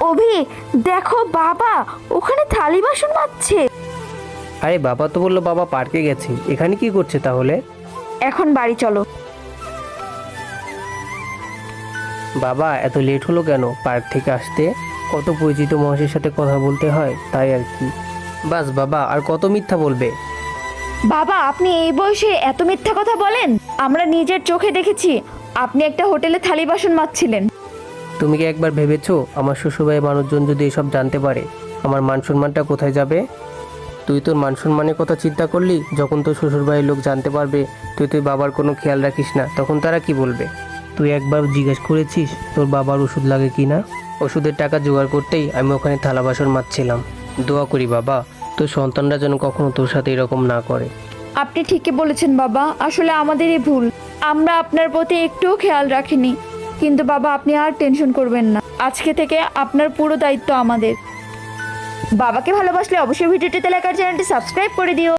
অভি, দেখো বাবা ওখানে থালি বাসন মাজছে। আরে বাবা তো বললো বাবা পার্কে গেছে, এখানে কি করছে তাহলে? এখন বাড়ি চলো। বাবা এত লেট হলো কেন পার্ক থেকে আসতে? কত পরিচিত মানুষের সাথে কথা বলতে হয়, তাই আর কি। বাস বাবা, আর কত মিথ্যা বলবে? বাবা আপনি এই বয়সে এত মিথ্যা কথা বলেন? আমরা নিজের চোখে দেখেছি আপনি একটা হোটেলে থালি বাসন মাজছিলেন। তুমি কি একবার ভেবেছো আমার শ্বশুরবাড়ির মানুষজন যদি এসব জানতে পারে আমার মান সম্মানটা কোথায় যাবে? তুই তোর মান সম্মানের কথা চিন্তা করলি? যখন তোর শ্বশুরবাড়ির লোক জানতে পারবে তুই বাবার কোনো খেয়াল রাখিস না, তখন তারা কি বলবে? তুই একবার জিজ্ঞেস করেছিস তোর বাবার ওষুধ লাগে কি না? ওষুধের টাকা জোগাড় করতেই আমি ওখানে থালা বাসন মাজছিলাম। দোয়া করি বাবা তোর সন্তানরা যেন কখনো তোর সাথে এরকম না করে। আপনি ঠিকই বলেছেন বাবা, আসলে আমাদেরই ভুল, আমরা আপনার প্রতি একটুও খেয়াল রাখিনি। কিন্তু বাবা আপনি আর টেনশন করবেন না, আজকে থেকে আপনার পুরো দায়িত্ব আমাদের। বাবাকে ভালোবাসলে অবশ্যই ভিডিওটিতে লাইক আর চ্যানেলটি সাবস্ক্রাইব করে দিও।